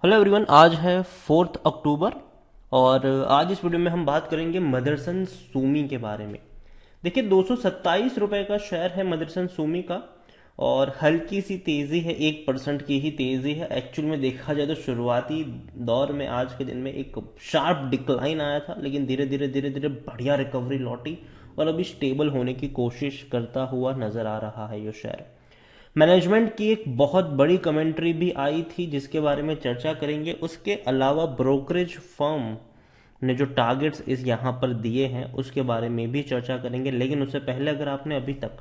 Hello everyone, आज है 4 अक्टूबर और आज इस वीडियो में हम बात करेंगे मदरसन सूमी के बारे में। देखिए, 227 रुपये का शेयर है मदरसन सूमी का और हल्की सी तेज़ी है, 1% की ही तेज़ी है। एक्चुअल में देखा जाए तो शुरुआती दौर में आज के दिन में एक शार्प डिक्लाइन आया था, लेकिन धीरे धीरे धीरे धीरे बढ़िया रिकवरी लौटी और अभी स्टेबल होने की कोशिश करता हुआ नजर आ रहा है ये शेयर। मैनेजमेंट की एक बहुत बड़ी कमेंट्री भी आई थी जिसके बारे में चर्चा करेंगे। उसके अलावा ब्रोकरेज फर्म ने जो टारगेट्स इस यहाँ पर दिए हैं उसके बारे में भी चर्चा करेंगे। लेकिन उससे पहले अगर आपने अभी तक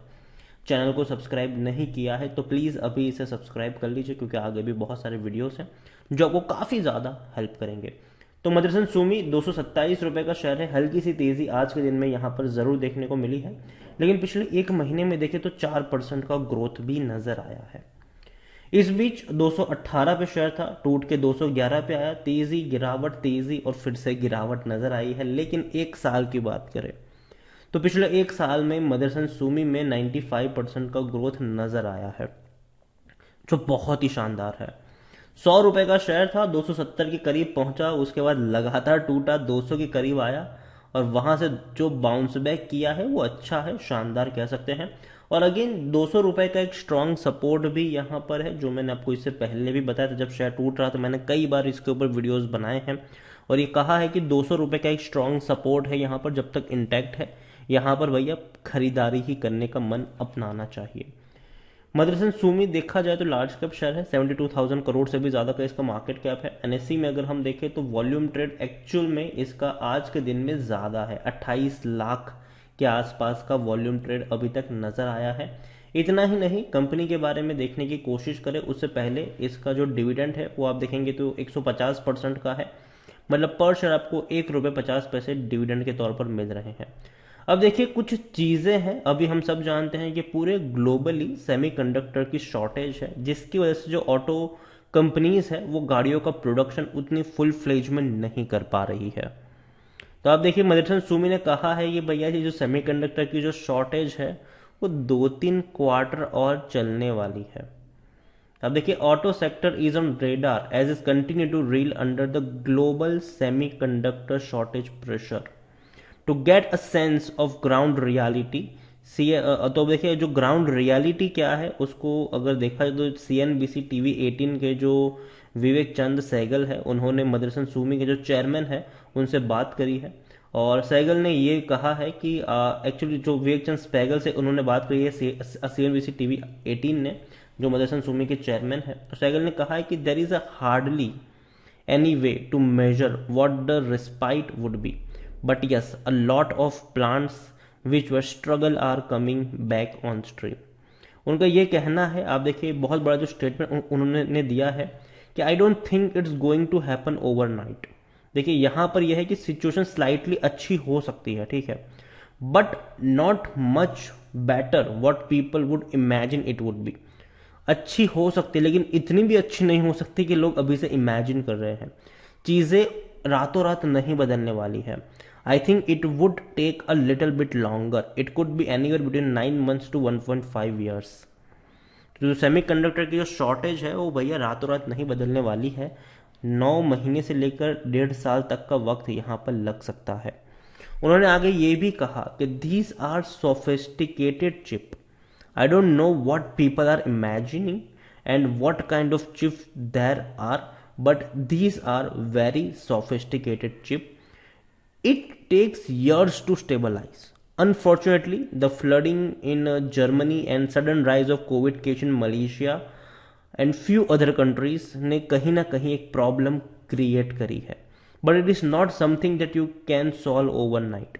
चैनल को सब्सक्राइब नहीं किया है तो प्लीज़ अभी इसे सब्सक्राइब कर लीजिए, क्योंकि आगे भी बहुत सारे वीडियोस हैं जो आपको काफ़ी ज़्यादा हेल्प करेंगे। तो मदरसन सूमी 227 रुपये का शेयर है। हल्की सी तेज़ी आज के दिन में यहाँ पर ज़रूर देखने को मिली है, लेकिन पिछले एक महीने में देखें तो 4% का ग्रोथ भी नज़र आया है। इस बीच 218 पे शेयर था, टूट के 211 पे आया। तेज़ी गिरावट, तेज़ी और फिर से गिरावट नज़र आई है। लेकिन एक साल की बात करें तो पिछले एक साल में मदरसन सूमी में 95% का ग्रोथ नज़र आया है, जो बहुत ही शानदार है। 100 रुपए का शेयर था, 270 के करीब पहुंचा, उसके बाद लगातार टूटा, 200 के करीब आया और वहां से जो बाउंस बैक किया है वो अच्छा है, शानदार कह सकते हैं। और अगेन 200 रुपए का एक स्ट्रांग सपोर्ट भी यहाँ पर है, जो मैंने आपको इससे पहले भी बताया था। जब शेयर टूट रहा था मैंने कई बार इसके ऊपर वीडियोस बनाए हैं और ये कहा है कि 200 रुपए का एक स्ट्रांग सपोर्ट है यहाँ पर, जब तक इंटैक्ट है यहाँ पर भैया खरीदारी ही करने का मन अपनाना चाहिए। मदरसन सूमी देखा जाए तो लार्ज कैप शेयर है, 72,000 करोड़ से भी ज़्यादा का इसका मार्केट कैप है। एनएससी में अगर हम देखें तो वॉल्यूम ट्रेड एक्चुअल में इसका आज के दिन में ज़्यादा है, 28 लाख के आसपास का वॉल्यूम ट्रेड अभी तक नज़र आया है। इतना ही नहीं, कंपनी के बारे में देखने की कोशिश करें उससे पहले इसका जो डिविडेंड है वो आप देखेंगे तो 150% का है। मतलब पर शेयर आपको ₹1.50 डिविडेंड के तौर पर मिल रहे हैं। अब देखिए, कुछ चीज़ें हैं, अभी हम सब जानते हैं कि पूरे ग्लोबली सेमीकंडक्टर की शॉर्टेज है, जिसकी वजह से जो ऑटो कंपनीज है वो गाड़ियों का प्रोडक्शन उतनी फुल फ्लेज में नहीं कर पा रही है। तो आप देखिए, मदरसन सूमी ने कहा है कि भैया ये जो सेमीकंडक्टर की जो शॉर्टेज है वो 2-3 क्वार्टर और चलने वाली है। अब देखिए, auto sector is on radar as is continue to reel under the global semiconductor shortage pressure to get a sense of ground reality. तो देखिए, जो ग्राउंड रियलिटी क्या है उसको अगर देखा जाए तो CNBC TV 18 के जो विवेक चंद सहगल है उन्होंने मदरसन सूमी के जो चेयरमैन है उनसे बात करी है और सहगल ने ये कहा है कि एक्चुअली जो विवेक चंद सहगल से उन्होंने बात करी है CNBC TV 18 ने, जो मदरसन सूमी के चेयरमैन है। तो सहगल ने कहा है कि there is a hardly any way to measure what the respite would be, but yes, a lot of plants which were struggle are coming back on stream। उनका ये कहना है, आप देखिए बहुत बड़ा जो स्टेटमेंट उन्होंने दिया है कि I don't think it's going to happen overnight. देखिए, यहाँ पर यह है कि सिचुएशन स्लाइटली अच्छी हो सकती है, ठीक है, but not much better what people would imagine it would be. अच्छी हो सकती है लेकिन इतनी भी अच्छी नहीं हो सकती कि लोग अभी से इमेजिन कर रहे हैं। चीज़ें रातों रात नहीं बदलने वाली है। I think it would take a little bit longer, it could be anywhere between 9 months to 1.5 years। तो जो सेमीकंडक्टर की जो शॉर्टेज है वो भैया रातों रात नहीं बदलने वाली है, 9 महीने से लेकर 1.5 साल तक का वक्त यहाँ पर लग सकता है। उन्होंने आगे ये भी कहा कि these are sophisticated chip, I don't know what people are imagining and what kind of chip there are, but these are very sophisticated chip. It takes years to stabilize. Unfortunately, the flooding in Germany and sudden rise of COVID case in Malaysia and few other countries ने कहीं ना कहीं एक problem create करी है, but it is not something that you can solve overnight.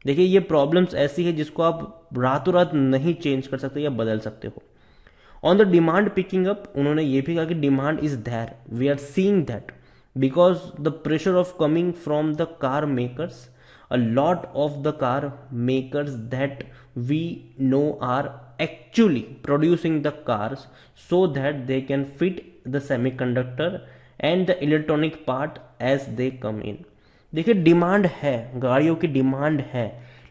देखिए, ये problems ऐसी है जिसको आप रातों रात नहीं चेंज कर सकते या बदल सकते हो। On the demand picking up, उन्होंने ये भी कहा कि demand is there, we are seeing that because the pressure of coming from the car makers, a lot of the car makers that we know are actually producing the cars so that they can fit the semiconductor and the electronic part as they come in. देखिए, demand है, गाड़ियों की demand है,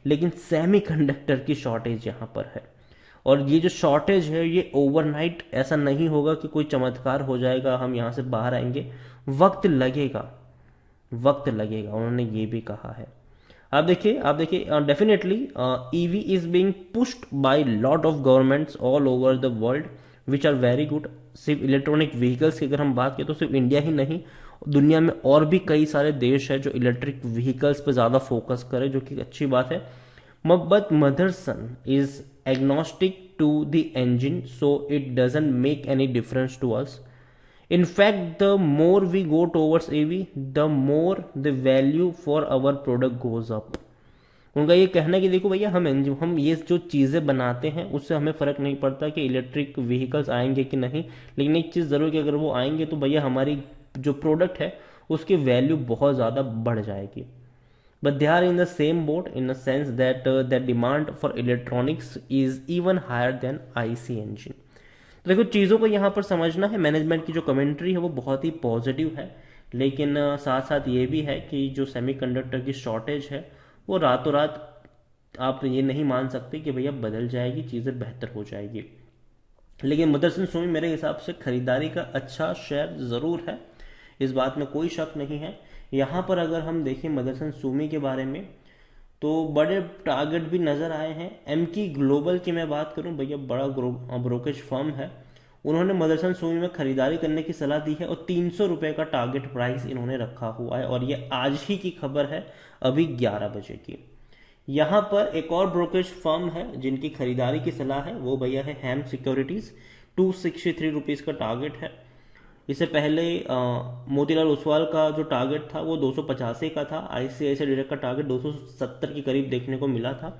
लेकिन semiconductor की shortage यहाँ पर है और ये जो शॉर्टेज है ये ओवरनाइट ऐसा नहीं होगा कि कोई चमत्कार हो जाएगा, हम यहाँ से बाहर आएंगे। वक्त लगेगा, वक्त लगेगा, उन्होंने ये भी कहा है। आप देखिए definitely EV is being pushed by lot of governments all over the world which are very good. सिर्फ इलेक्ट्रॉनिक व्हीकल्स की अगर हम बात करें तो सिर्फ इंडिया ही नहीं, दुनिया में और भी कई सारे देश है जो इलेक्ट्रिक व्हीकल्स पे ज़्यादा फोकस करे, जो कि अच्छी बात है। But Motherson is agnostic to the engine, so it doesn't make any difference to us. In fact, the more we go towards AV, the more the value for our product goes up. उनका ये कहना है कि देखो भैया, हम ये जो चीज़ें बनाते हैं उससे हमें फ़र्क नहीं पड़ता कि इलेक्ट्रिक व्हीकल्स आएंगे कि नहीं, लेकिन एक चीज़ ज़रूर कि अगर वो आएंगे तो भैया हमारी जो प्रोडक्ट है उसकी वैल्यू बहुत ज़्यादा बढ़ जाएगी। But they are in the same boat in the sense that that demand for electronics is even higher than IC engine. तो देखो चीज़ों को यहाँ पर समझना है। मैनेजमेंट की जो कमेंट्री है वो बहुत ही पॉजिटिव है, लेकिन साथ साथ ये भी है कि जो सेमीकंडक्टर की शॉर्टेज है वो रातों रात आप ये नहीं मान सकते कि भैया बदल जाएगी, चीज़ें बेहतर हो जाएगी। लेकिन मदरसन सुमी मेरे हिसाब से खरीदारी का अच्छा शेयर ज़रूर है, इस बात में कोई शक नहीं है। यहाँ पर अगर हम देखें मदरसन सुमी के बारे में तो बड़े टारगेट भी नज़र आए हैं। एम की ग्लोबल की मैं बात करूं, भैया बड़ा ब्रोकेज फर्म है, उन्होंने मदरसन सुमी में खरीदारी करने की सलाह दी है और 300 रुपये का टारगेट प्राइस इन्होंने रखा हुआ है, और ये आज ही की खबर है, अभी 11 बजे की। यहाँ पर एक और ब्रोकेज फर्म है जिनकी खरीदारी की सलाह है, वो भैया है हैम सिक्योरिटीज़। 263 रुपीज़ का टारगेट है। इससे पहले मोतीलाल ओसवाल का जो टारगेट था वो 285 का था। आईसीआईसीआई डायरेक्ट का टारगेट 270 के करीब देखने को मिला था।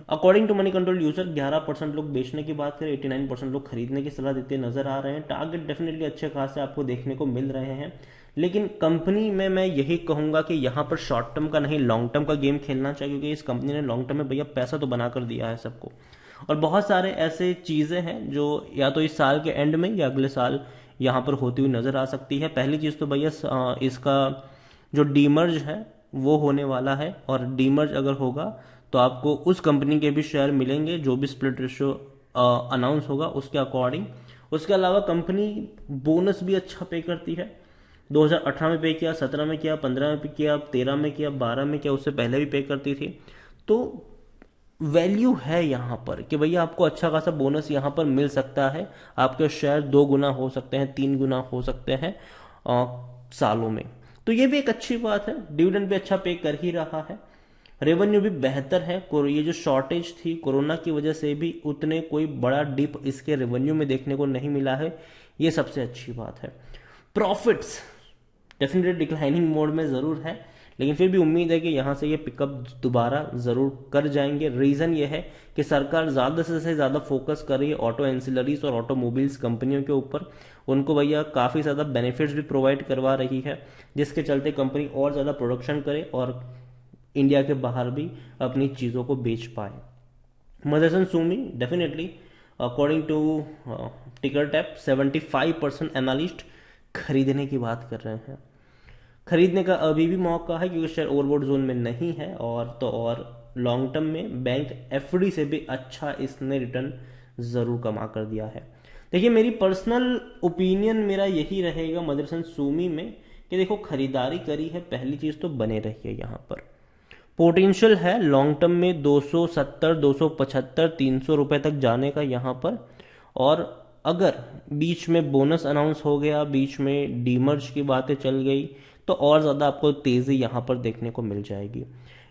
According to Moneycontrol user 11% लोग बेचने की बात करें, 89% लोग खरीदने की सलाह देते नजर आ रहे हैं। टारगेट डेफिनेटली अच्छे खासे आपको देखने को मिल रहे हैं, लेकिन कंपनी में मैं यही कहूंगा कि यहाँ पर शॉर्ट टर्म का नहीं लॉन्ग टर्म का गेम खेलना चाहिए, क्योंकि इस कंपनी ने लॉन्ग टर्म में भैया पैसा तो बना कर दिया है सबको। और बहुत सारे ऐसे चीज़ें हैं जो या तो इस साल के एंड में या अगले साल यहाँ पर होती हुई नज़र आ सकती है। पहली चीज़ तो भैया इसका जो डीमर्ज है वो होने वाला है, और डीमर्ज अगर होगा तो आपको उस कंपनी के भी शेयर मिलेंगे जो भी स्प्लिट रेशियो अनाउंस होगा उसके अकॉर्डिंग। उसके अलावा कंपनी बोनस भी अच्छा पे करती है। 2018 में पे किया, 17 में किया, 15 में किया, 13 में किया, 12 में किया, उससे पहले भी पे करती थी। तो वैल्यू है यहाँ पर कि भैया आपको अच्छा खासा बोनस यहाँ पर मिल सकता है, आपके शेयर 2 गुना हो सकते हैं, 3 गुना हो सकते हैं सालों में। तो ये भी एक अच्छी बात है। डिविडेंड भी अच्छा पे कर ही रहा है, रेवेन्यू भी बेहतर है। ये जो शॉर्टेज थी कोरोना की वजह से भी उतने कोई बड़ा डिप इसके रेवेन्यू में देखने को नहीं मिला है, ये सबसे अच्छी बात है। प्रॉफिट्स डेफिनेटली डिक्लाइनिंग मोड में ज़रूर है, लेकिन फिर भी उम्मीद है कि यहाँ से ये पिकअप दोबारा ज़रूर कर जाएंगे। रीज़न ये है कि सरकार ज़्यादा से ज़्यादा फोकस कर रही है ऑटो एंसिलरीज और ऑटोमोबाइल्स कंपनियों के ऊपर। उनको भैया काफ़ी ज़्यादा बेनिफिट्स भी प्रोवाइड करवा रही है, जिसके चलते कंपनी और ज़्यादा प्रोडक्शन करे और इंडिया के बाहर भी अपनी चीज़ों को बेच पाए। Motherson Sumi definitely according to ticker tape 75% analyst खरीदने की बात कर रहे हैं। खरीदने का अभी भी मौका है क्योंकि शेयर ओवरबॉट जोन में नहीं है, और लॉन्ग टर्म में बैंक एफडी से भी अच्छा इसने रिटर्न ज़रूर कमा कर दिया है। देखिए मेरी पर्सनल ओपिनियन मेरा यही रहेगा मदरसन सुमी में कि देखो खरीदारी करी है, पहली चीज़ तो बने रही है। यहाँ पर पोटेंशियल है लॉन्ग टर्म में 270, 275, 300 रुपये तक जाने का यहाँ पर। और अगर बीच में बोनस अनाउंस हो गया, बीच में डीमर्ज की बातें चल गई, तो और ज़्यादा आपको तेज़ी यहाँ पर देखने को मिल जाएगी।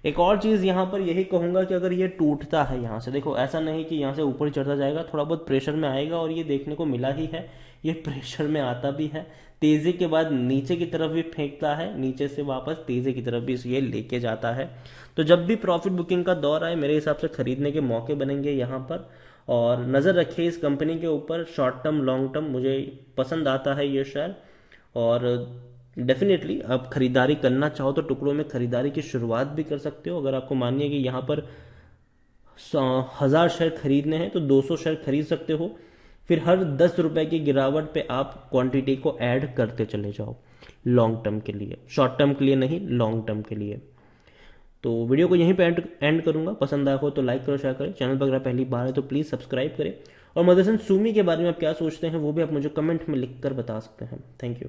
एक और चीज़ यहाँ पर यही कहूँगा कि अगर ये टूटता है यहाँ से, देखो ऐसा नहीं कि यहाँ से ऊपर चढ़ता जाएगा, थोड़ा बहुत प्रेशर में आएगा, और ये देखने को मिला ही है, ये प्रेशर में आता भी है, तेज़ी के बाद नीचे की तरफ भी फेंकता है, नीचे से वापस तेज़ी की तरफ भी ये लेके जाता है। तो जब भी प्रॉफिट बुकिंग का दौर आए मेरे हिसाब से खरीदने के मौके बनेंगे यहाँ पर, और नज़र रखिए इस कंपनी के ऊपर। शॉर्ट टर्म लॉन्ग टर्म मुझे पसंद आता है ये शेयर, और डेफिनेटली आप खरीदारी करना चाहो तो टुकड़ों में खरीदारी की शुरुआत भी कर सकते हो। अगर आपको मानिए कि यहाँ पर 1000 शेयर खरीदने हैं तो 200 शेयर खरीद सकते हो, फिर हर 10 रुपए की गिरावट पे आप क्वांटिटी को ऐड करते चले जाओ लॉन्ग टर्म के लिए, शॉर्ट टर्म के लिए नहीं, लॉन्ग टर्म के लिए। तो वीडियो को यहीं पे एंड करूंगा। पसंद आया हो तो लाइक करो, शेयर करें। चैनल पर अगर पहली बार है तो प्लीज़ सब्सक्राइब करें। और मदरसन सूमी के बारे में आप क्या सोचते हैं वो भी आप मुझे कमेंट में लिख कर बता सकते हैं। Thank you.